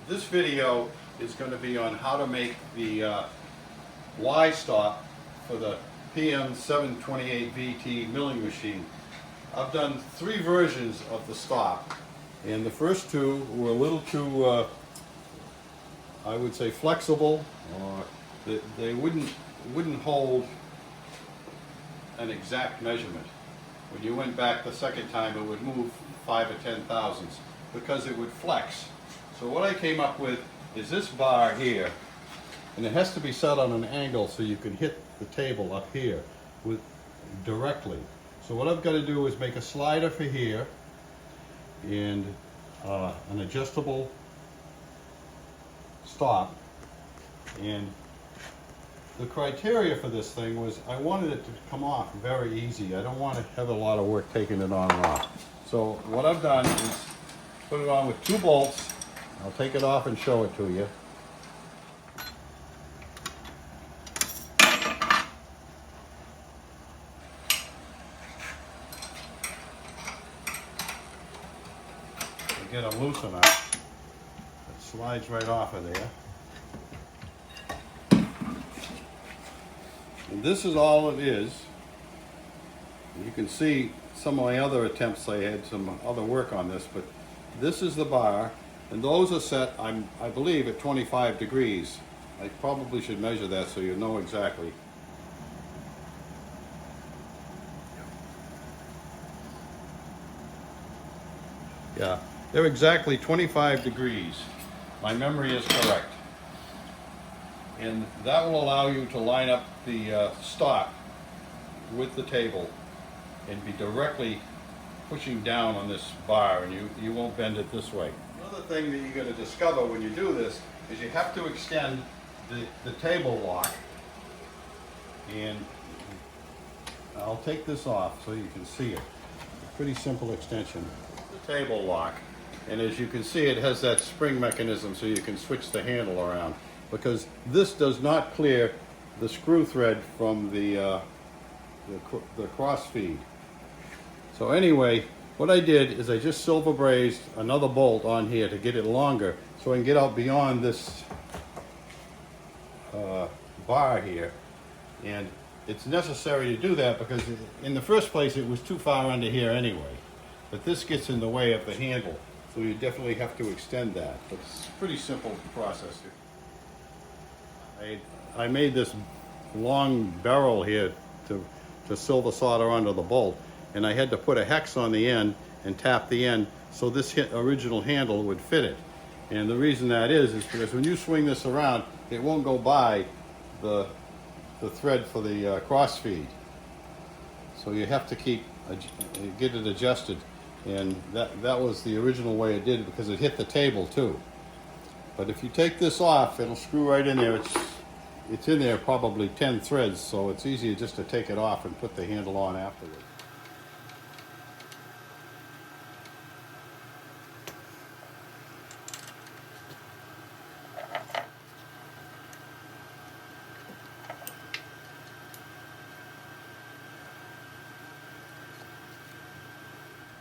This video is going to be on how to make the Y stop for the PM728VT milling machine. I've done 3 versions of the stop, and the first 2 were a little too, I would say, flexible, or they wouldn't hold an exact measurement. When you went back the second time, it would move 5 or 10 thousandths because it would flex. So what I came up with is this bar here, and it has to be set on an angle so you can hit the table up here directly. So what I've got to do is make a slider for here and an adjustable stop. And the criteria for this thing was I wanted it to come off very easy. I don't want to have a lot of work taking it on and off. So what I've done is put it on with 2 bolts. I'll take it off and show it to you. Get them loose enough. It slides right off of there. And this is all it is. You can see some of my other attempts, I had some other work on this, but this is the bar, and those are set, I believe, at 25 degrees. I probably should measure that so you know exactly. Yeah, they're exactly 25 degrees. My memory is correct. And that will allow you to line up the stop with the table and be directly pushing down on this bar, and you won't bend it this way. Another thing that you're going to discover when you do this is you have to extend the table lock. And I'll take this off so you can see it. A pretty simple extension. The table lock, and as you can see, it has that spring mechanism so you can switch the handle around, because this does not clear the screw thread from the cross feed. So anyway, what I did is I just silver brazed another bolt on here to get it longer so I can get out beyond this bar here. And it's necessary to do that because in the first place it was too far under here anyway. But this gets in the way of the handle, so you definitely have to extend that. But it's a pretty simple process here. I made this long barrel here to silver solder onto the bolt, and I had to put a hex on the end and tap the end so this original handle would fit it. And the reason that is because when you swing this around, it won't go by the thread for the cross feed. So you have to get it adjusted, and that was the original way it did it because it hit the table too. But if you take this off, it'll screw right in there. It's in there probably 10 threads, so it's easier just to take it off and put the handle on afterward.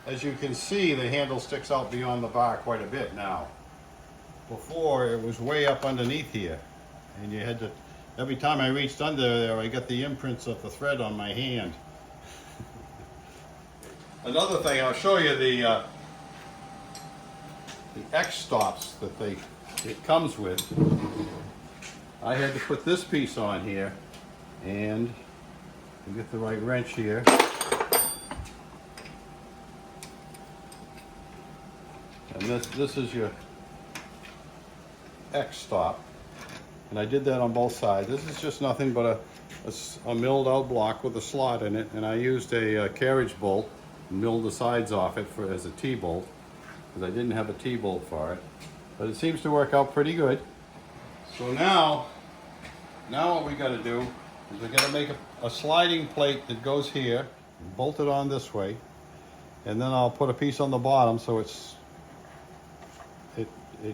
As you can see, the handle sticks out beyond the bar quite a bit now. Before, it was way up underneath here, and you had to, every time I reached under there, I got the imprints of the thread on my hand. Another thing, I'll show you the X stops that it comes with. I had to put this piece on here, and you get the right wrench here. And this is your X stop, and I did that on both sides. This is just nothing but a milled out block with a slot in it, and I used a carriage bolt and milled the sides off it as a T-bolt, because I didn't have a T-bolt for it. But it seems to work out pretty good. So now what we got to do is we got to make a sliding plate that goes here, bolt it on this way, and then I'll put a piece on the bottom so it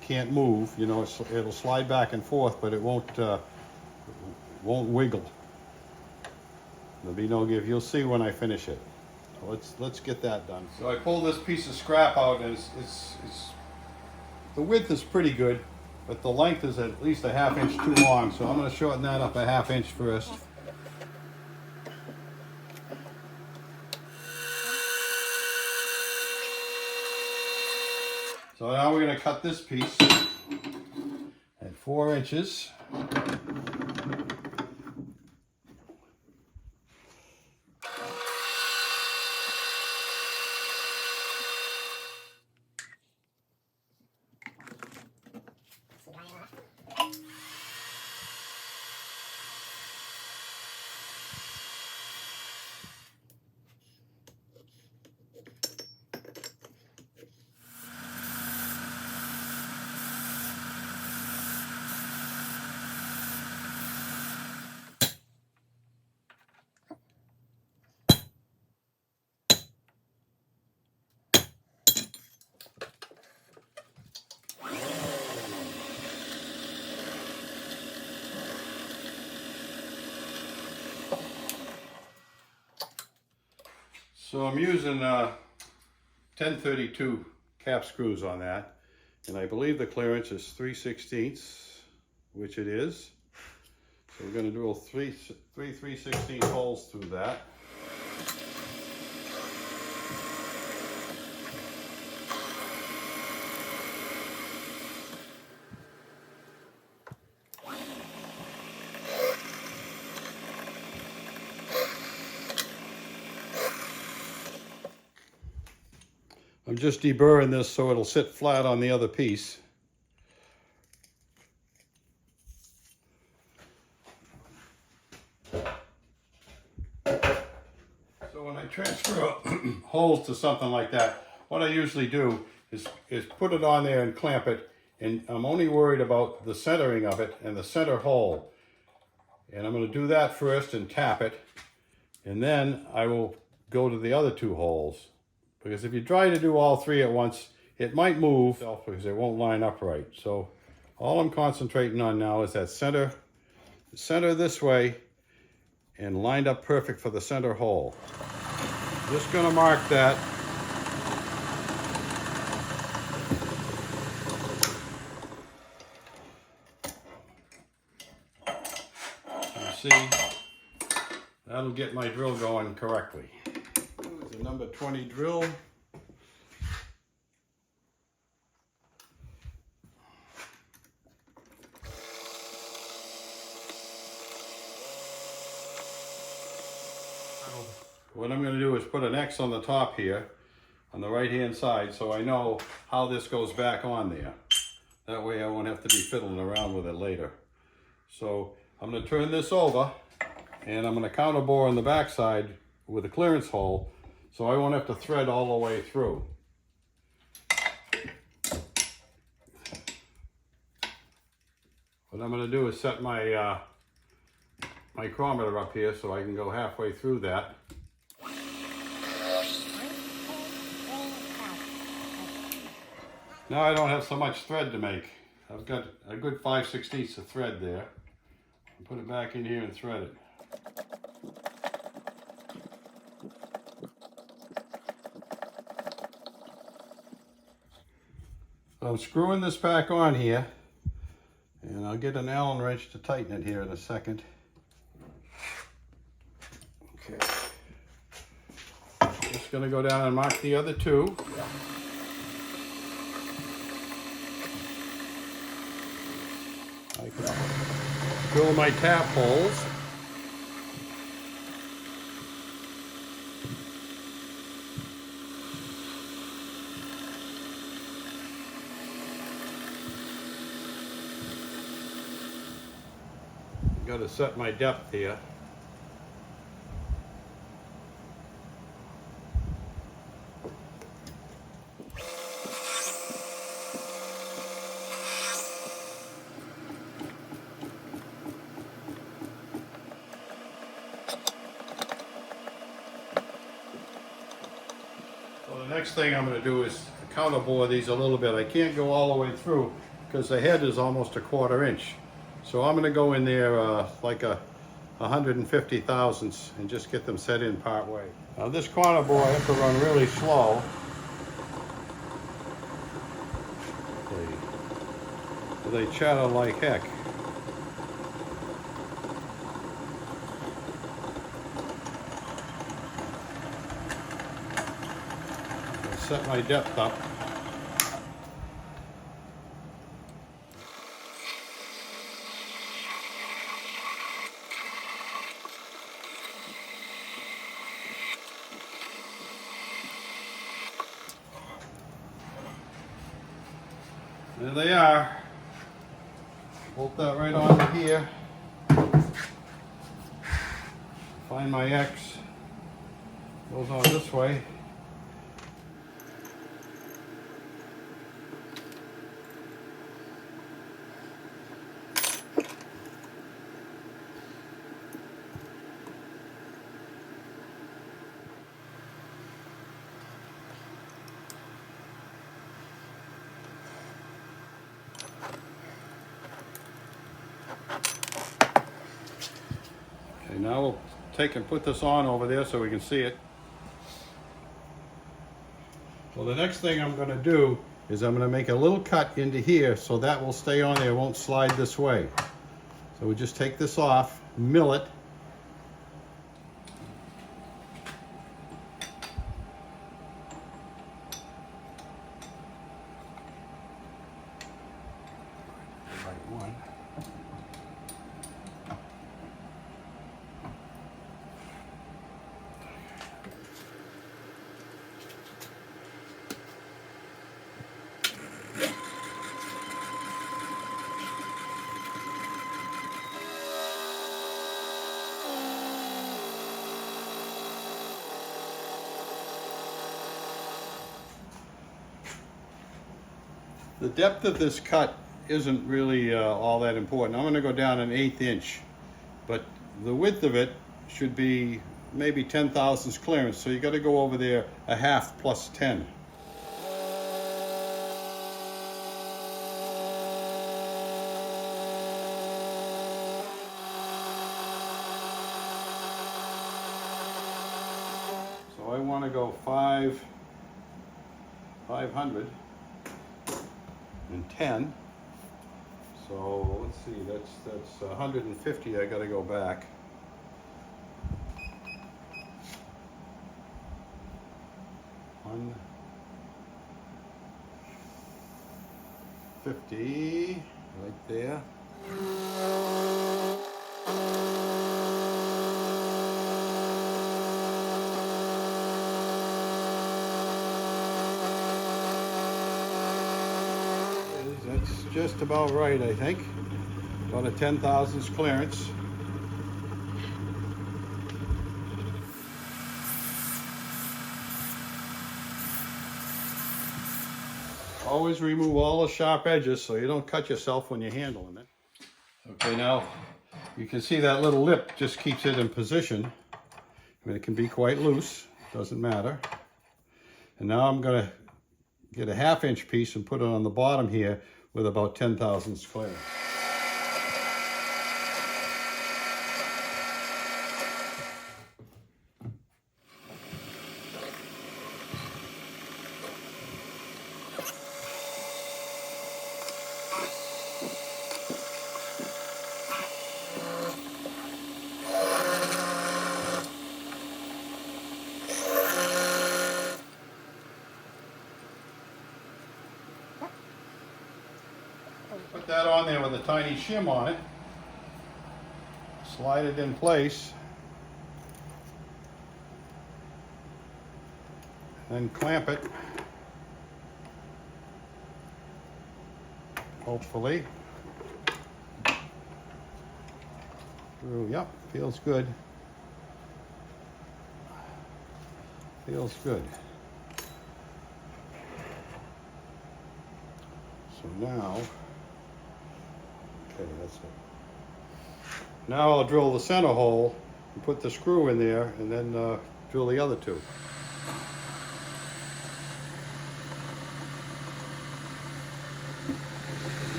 can't move. You know, it'll slide back and forth, but it won't wiggle. There'll be no give. You'll see when I finish it. So let's get that done. So I pulled this piece of scrap out, and the width is pretty good. but the length is at least a ½ inch too long, so I'm going to shorten that up a ½ inch first. So now we're going to cut this piece at 4 inches. So I'm using 1032 cap screws on that, and I believe the clearance is 3/16, which it is. So we're going to drill three 3/16 holes through that. I'm just deburring this so it'll sit flat on the other piece. So when I transfer holes to something like that, what I usually do is put it on there and clamp it, and I'm only worried about the centering of it and the center hole. And I'm going to do that first and tap it, and then I will go to the other 2 holes. Because if you try to do all 3 at once, it might move because it won't line up right. So all I'm concentrating on now is that center this way and lined up perfect for the center hole. Just going to mark that. You see, that'll get my drill going correctly. The number 20 drill. What I'm going to do is put an X on the top here on the right hand side so I know how this goes back on there. That way I won't have to be fiddling around with it later. So I'm going to turn this over and I'm going to counterbore on the back side with a clearance hole so I won't have to thread all the way through. What I'm going to do is set my micrometer up here so I can go halfway through that. Now I don't have so much thread to make. I've got a good 5/16 of thread there. I'll put it back in here and thread it. So I'm screwing this back on here, and I'll get an Allen wrench to tighten it here in a second. Okay. Just going to go down and mark the other 2. I can drill my tap holes. Got to set my depth here. So the next thing I'm going to do is counterbore these a little bit. I can't go all the way through because the head is almost a 1/4 inch. So I'm going to go in there like a 150 thousandths and just get them set in part way. Now this counterbore I have to run really slow. Okay. They chatter like heck. I'll set my depth up. There they are. Bolt that right onto here. Find my X. Goes on this way. Okay, now we'll take and put this on over there so we can see it. Well, the next thing I'm going to do is I'm going to make a little cut into here so that will stay on there, it won't slide this way. So we just take this off, mill it. Right one. The depth of this cut isn't really all that important. I'm going to go down an 1/8 inch, but the width of it should be maybe 10 thousandths clearance, so you got to go over there a half plus 10. So I want to go 500 and 10. So let's see, that's 150. I got to go back. $150 right there. That's just about right, I think. About a 10 thousandths clearance. Always remove all the sharp edges so you don't cut yourself when you're handling it. Okay, now you can see that little lip just keeps it in position. I mean, it can be quite loose, doesn't matter. And now I'm going to get a 1/2 inch piece and put it on the bottom here with about 10 thousandths clearance. Put that on there with a tiny shim on it. Slide it in place. Then clamp it. Hopefully. Ooh, yep, feels good. Feels good. So now, okay, that's it. Now I'll drill the center hole and put the screw in there and then drill the other two.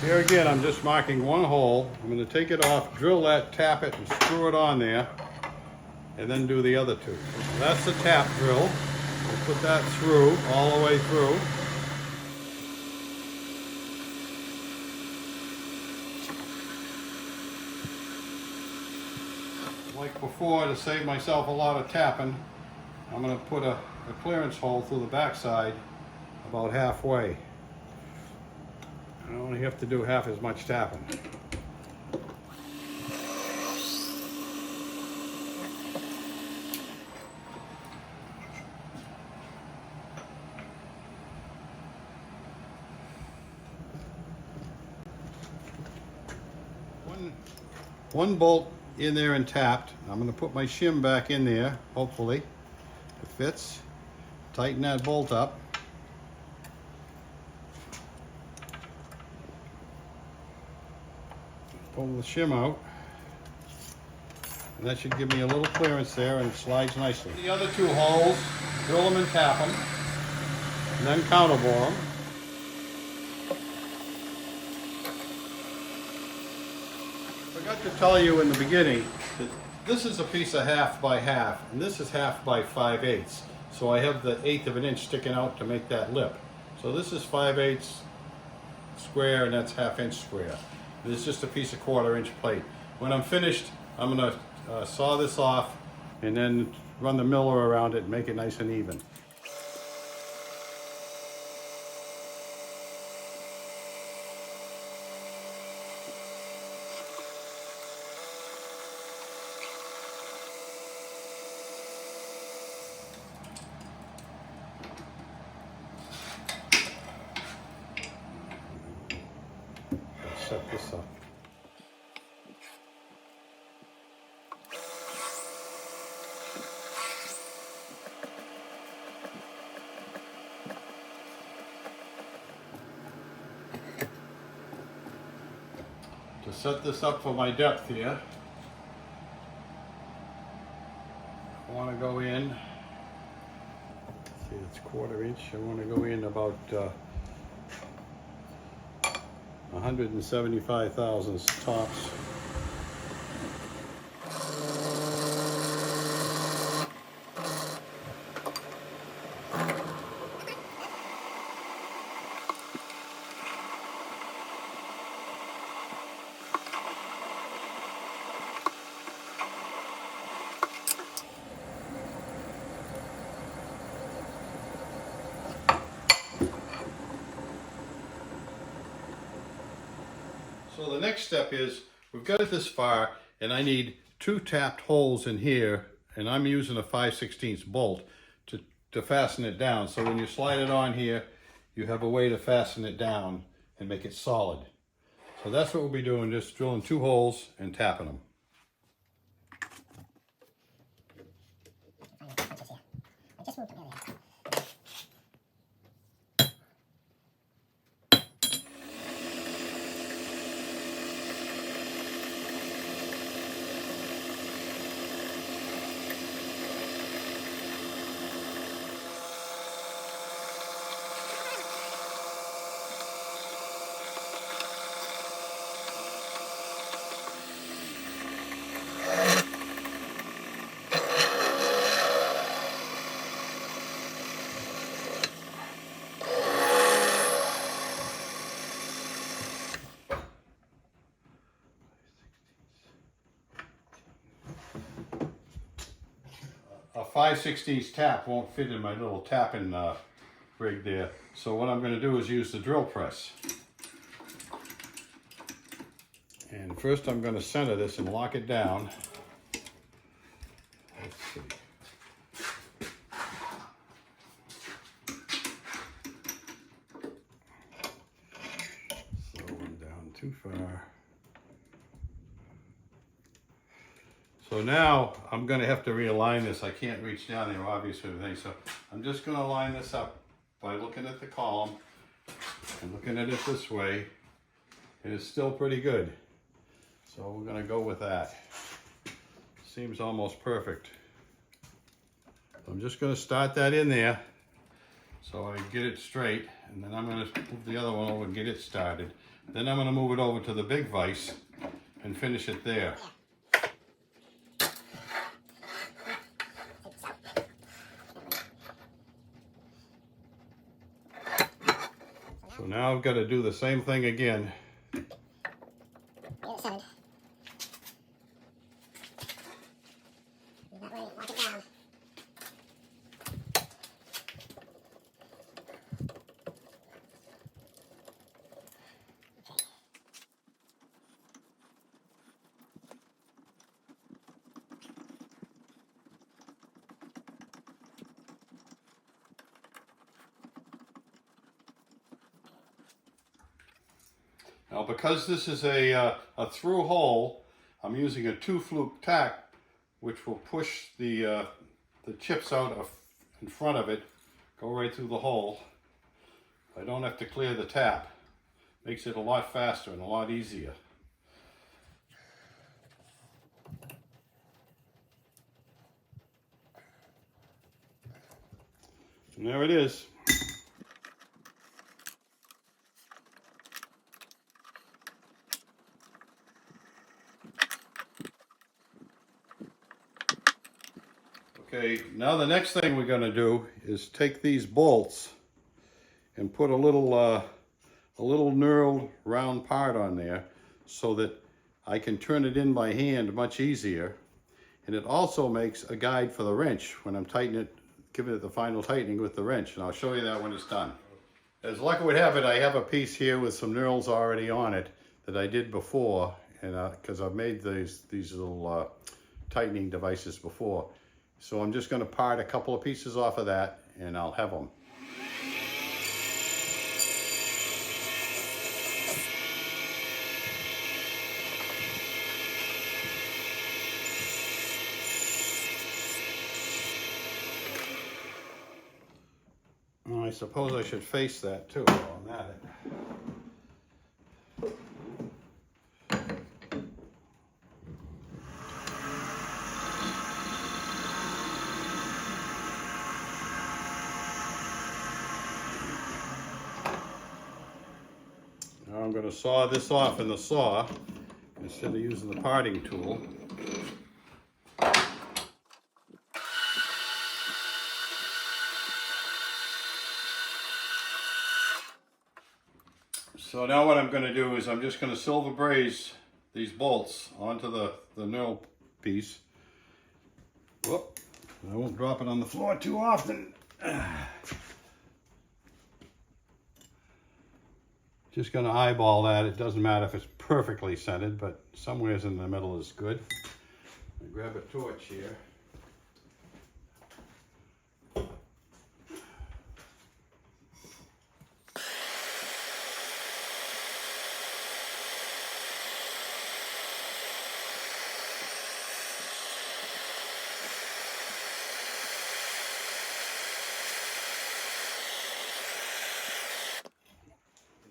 Here again, I'm just marking one hole. I'm going to take it off, drill that, tap it, and screw it on there, and then do the other two. So that's the tap drill. We'll put that through, all the way through. like before, to save myself a lot of tapping, I'm going to put a clearance hole through the backside about halfway. I only have to do half as much tapping. One bolt in there and tapped. I'm going to put my shim back in there, hopefully it fits. Tighten that bolt up. Pull the shim out. And that should give me a little clearance there, and it slides nicely. The other two holes, drill them and tap them, and then counterbore them. I forgot to tell you in the beginning that this is a piece of 1/2 by 1/2, and this is 1/2 by 5/8. So I have the 1/8 of an inch sticking out to make that lip. So this is 5/8 square, and that's 1/2 inch square. This is just a piece of 1/4 inch plate. When I'm finished, I'm going to saw this off and then run the miller around it and make it nice and even. Set this up. To set this up for my depth here, I want to go in, see it's 1/4 inch, I want to go in about 175 thousandths tops. So the next step is, we've got it this far, and I need 2 tapped holes in here, and I'm using a 5/16 bolt to fasten it down. So when you slide it on here, you have a way to fasten it down and make it solid. So that's what we'll be doing, just drilling 2 holes and tapping them. A 5/16 tap won't fit in my little tapping rig there. So what I'm going to do is use the drill press. And first I'm going to center this and lock it down. Let's see. So I'm down too far. So now I'm going to have to realign this. I can't reach down there, obviously, so I'm just going to line this up by looking at the column and looking at it this way. It is still pretty good. So we're going to go with that. Seems almost perfect. I'm just going to start that in there so I get it straight, and then I'm going to move the other one over and get it started. Then I'm going to move it over to the big vise and finish it there. So now I've got to do the same thing again. Now, because this is a through hole, I'm using a 2-fluke tack, which will push the chips out in front of it, go right through the hole. I don't have to clear the tap. Makes it a lot faster and a lot easier. And there it is. Okay, now the next thing we're going to do is take these bolts and put a little knurled round part on there so that I can turn it in by hand much easier. And it also makes a guide for the wrench when I'm tightening it, giving it the final tightening with the wrench. And I'll show you that when it's done. As luck would have it, I have a piece here with some knurls already on it that I did before, and because I've made these little tightening devices before. So I'm just going to part a couple of pieces off of that, and I'll have them. Well, I suppose I should face that too while I'm at it. Now I'm going to saw this off in the saw instead of using the parting tool. So now what I'm going to do is I'm just going to silver braze these bolts onto the knurl piece. Whoop, I won't drop it on the floor too often. Just going to eyeball that. It doesn't matter if it's perfectly centered, but somewhere in the middle is good. I grab a torch here.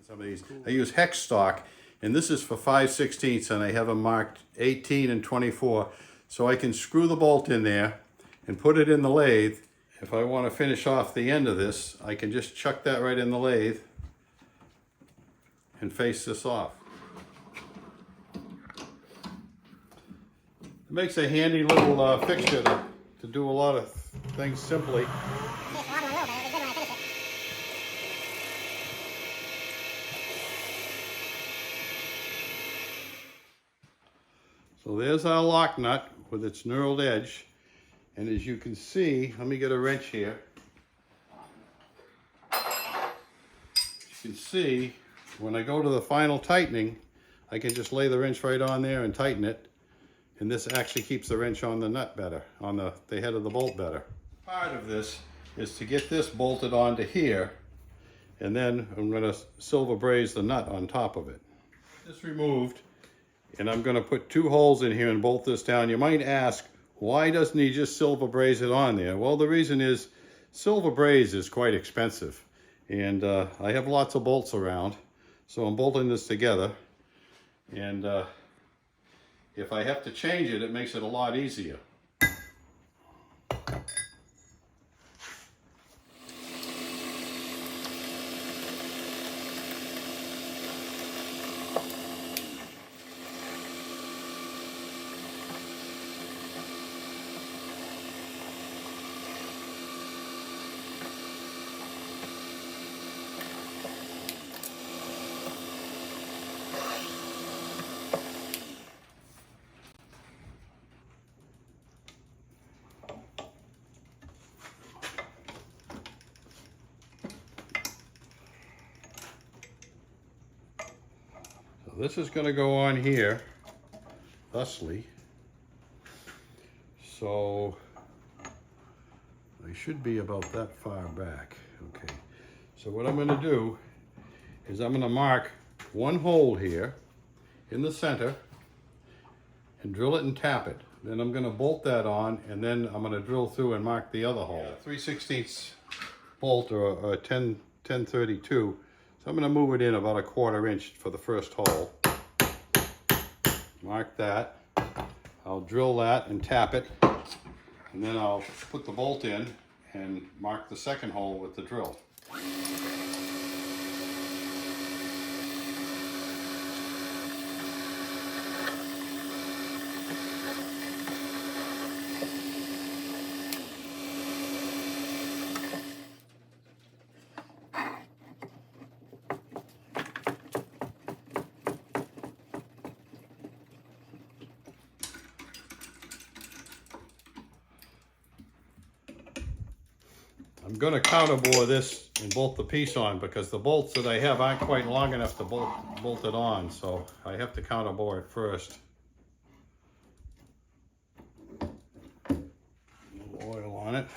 Some of these. I use hex stock, and this is for 5/16, and I have them marked 18 and 24, so I can screw the bolt in there and put it in the lathe. If I want to finish off the end of this, I can just chuck that right in the lathe and face this off. It makes a handy little fixture to do a lot of things simply. So there's our lock nut with its knurled edge. And as you can see, let me get a wrench here. You can see, when I go to the final tightening, I can just lay the wrench right on there and tighten it. And this actually keeps the wrench on the nut better, on the head of the bolt better. Part of this is to get this bolted onto here, and then I'm going to silver braze the nut on top of it. This removed, and I'm going to put 2 holes in here and bolt this down. You might ask, why doesn't he just silver braze it on there? Well, the reason is silver braze is quite expensive, and I have lots of bolts around, so I'm bolting this together. And if I have to change it, it makes it a lot easier. This is going to go on here, thusly. So I should be about that far back. Okay. So what I'm going to do is I'm going to mark one hole here in the center and drill it and tap it. Then I'm going to bolt that on, and then I'm going to drill through and mark the other hole. 3/16 bolt, or 1032. So I'm going to move it in about a 1/4 inch for the first hole. Mark that. I'll drill that and tap it, and then I'll put the bolt in and mark the second hole with the drill. I'm going to counterbore this and bolt the piece on, because the bolts that I have aren't quite long enough to bolt it on, so I have to counterbore it first. A little oil on it.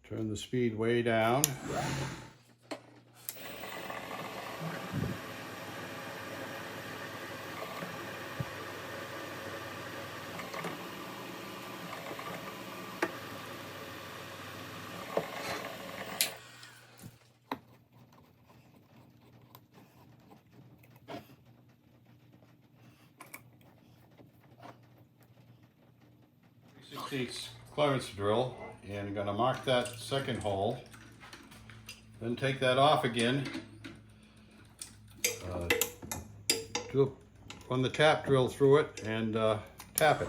Turn the speed way down. 3/16 clearance drill, and I'm going to mark that second hole, then take that off again, run the tap drill through it and tap it.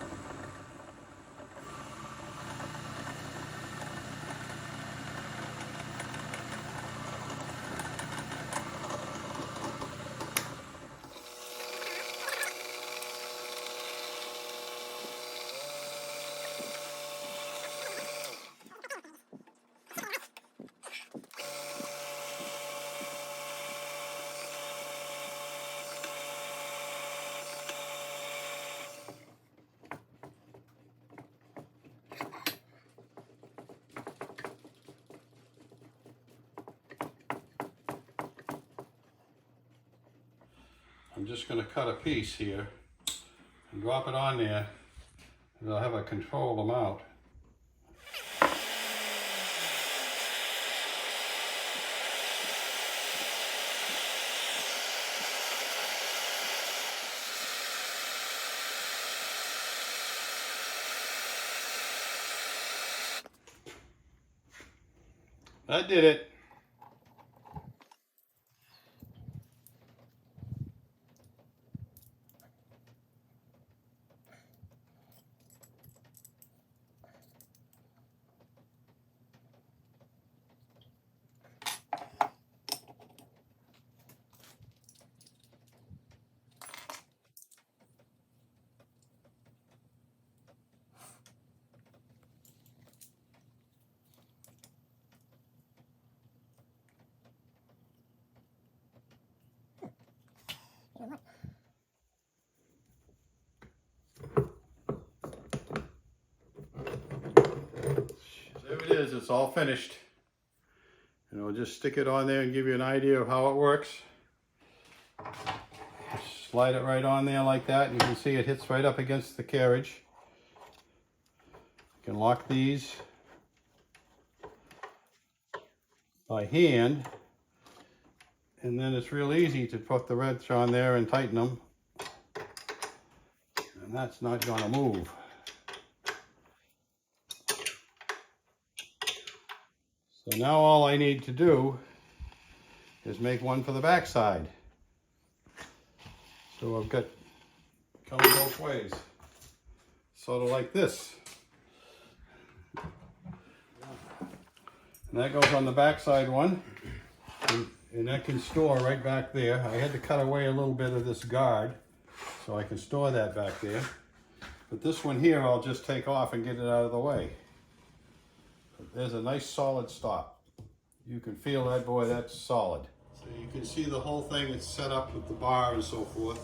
I'm just going to cut a piece here and drop it on there, and I'll have a controlled amount. That did it. There it is, it's all finished. And I'll just stick it on there and give you an idea of how it works. Just slide it right on there like that, and you can see it hits right up against the carriage. You can lock these by hand, and then it's real easy to put the wrench on there and tighten them. And that's not going to move. So now all I need to do is make one for the back side. So I've got coming both ways, sort of like this. And that goes on the back side one, and that can store right back there. I had to cut away a little bit of this guard so I can store that back there. But this one here I'll just take off and get it out of the way. There's a nice solid stop. You can feel that, boy, that's solid. So you can see the whole thing, it's set up with the bar and so forth.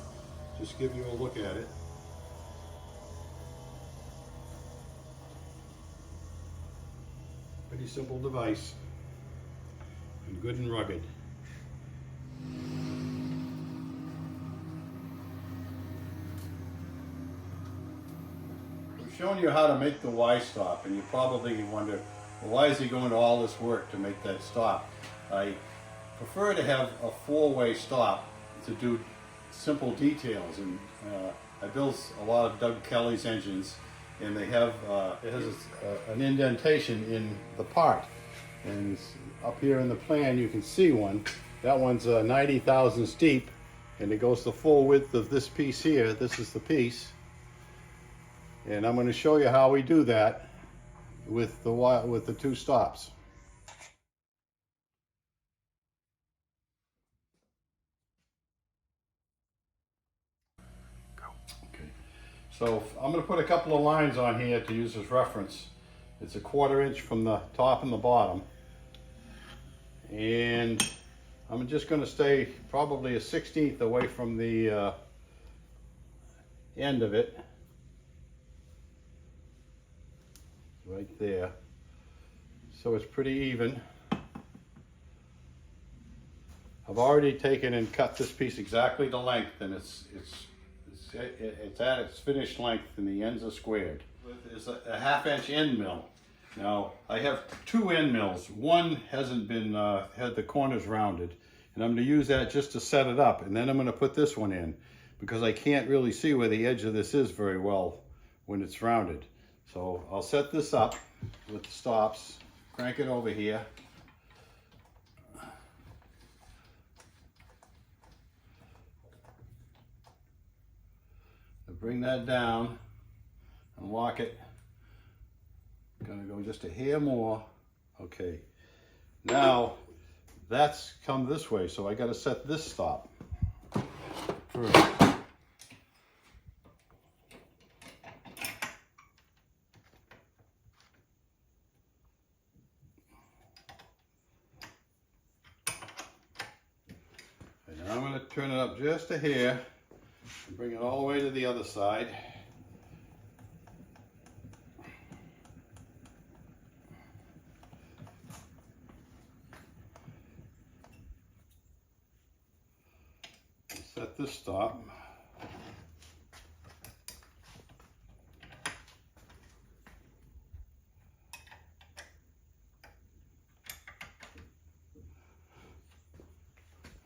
Just give you a look at it. Pretty simple device, and good and rugged. I've shown you how to make the Y stop, and you probably wonder, well, why is he going to all this work to make that stop? I prefer to have a four-way stop to do simple details, and I built a lot of Doug Kelly's engines, and they have it has an indentation in the part, and up here in the plan you can see one. That one's 90 thousandths deep, and it goes the full width of this piece here. This is the piece, and I'm going to show you how we do that with the two stops. Okay, so I'm going to put a couple of lines on here to use as reference. It's a 1/4 inch from the top and the bottom, and I'm just going to stay probably a 1/16 away from the end of it, right there, so it's pretty even. I've already taken and cut this piece exactly the length, and it's at its finished length, and the ends are squared. There's a 1/2 inch end mill. Now I have two end mills. One hasn't been had the corners rounded, and I'm going to use that just to set it up, and then I'm going to put this one in because I can't really see where the edge of this is very well when it's rounded. So I'll set this up with the stops, crank it over here. Bring that down and lock it. I'm gonna go just a hair more. Okay, now that's come this way, so I gotta set this stop first. And now I'm gonna turn it up just a hair and bring it all the way to the other side. And set this stop.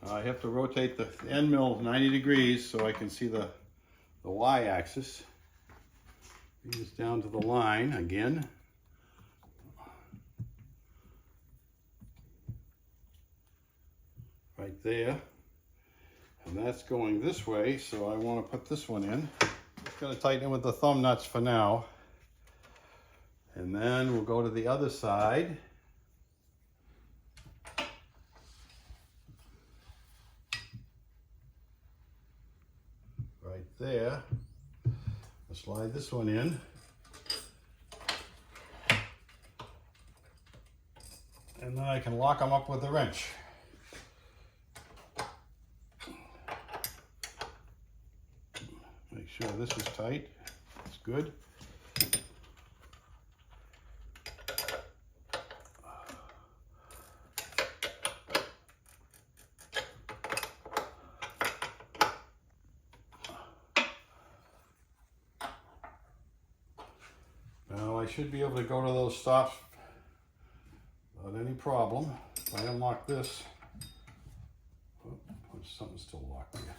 I have to rotate the end mill 90 degrees so I can see the y-axis. Bring this down to the line again. Right there. And that's going this way, so I want to put this one in. Just going to tighten it with the thumb nuts for now. And then we'll go to the other side. Right there. I'll slide this one in. And then I can lock them up with a wrench. Make sure this is tight. It's good. Now I should be able to go to those stops without any problem. If I unlock this, oh, something's still locked here.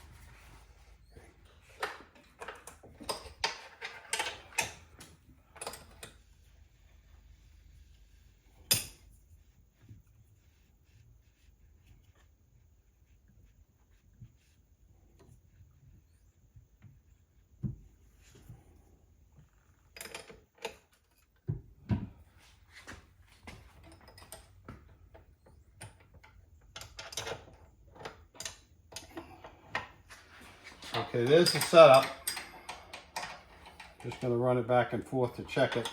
Okay, there's the setup. Just going to run it back and forth to check it.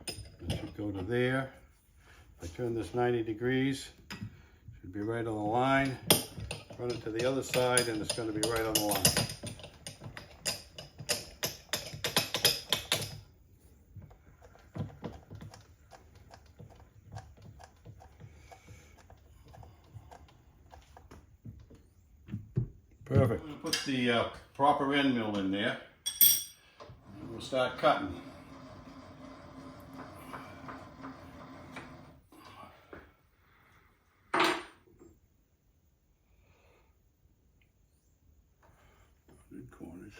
It should go to there. If I turn this 90 degrees, it should be right on the line. Run it to the other side, and it's going to be right on the line. Perfect. I'm going to put the proper end mill in there. And we'll start cutting. Good corners.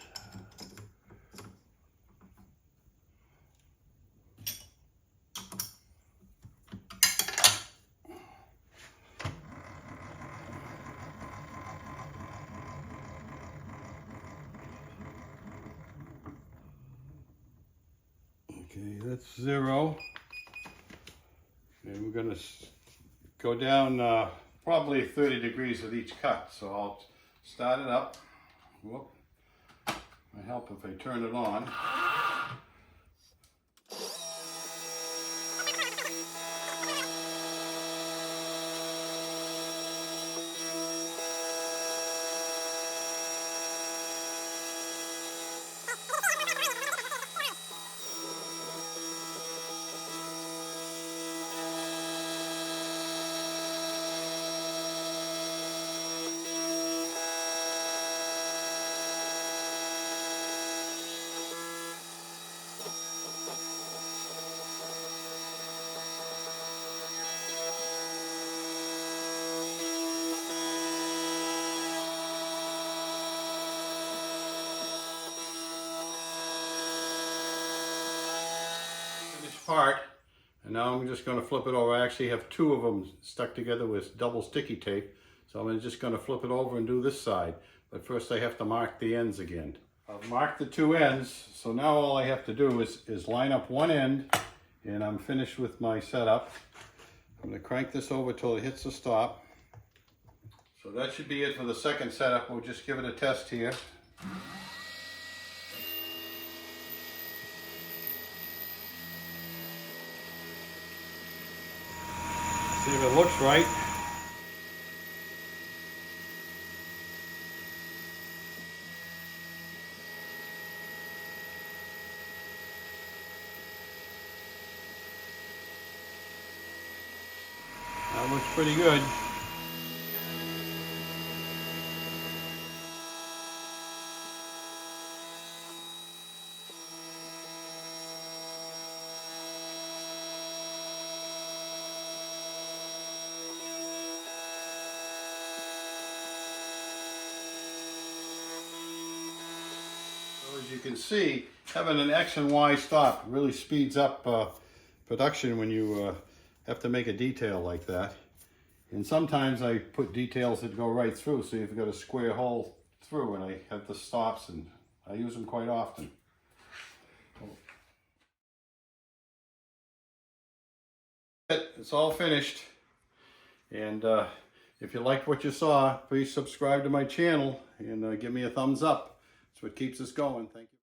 Okay, that's 0. And we're going to go down probably 30 degrees with each cut. So I'll start it up. Whoop. Might help if I turn it on. Part, and now I'm just going to flip it over. I actually have 2 of them stuck together with double sticky tape, so I'm just going to flip it over and do this side. But first I have to mark the ends again. I've marked the 2 ends, so now all I have to do is line up one end, and I'm finished with my setup. I'm going to crank this over till it hits a stop. So that should be it for the second setup. We'll just give it a test here. See if it looks right. That looks pretty good. As you can see, having an X and Y stop really speeds up production when you have to make a detail like that. And sometimes I put details that go right through, so you've got a square hole through, and I have the stops, and I use them quite often. It's all finished, and if you liked what you saw, please subscribe to my channel and give me a thumbs up. That's what keeps us going. Thank you.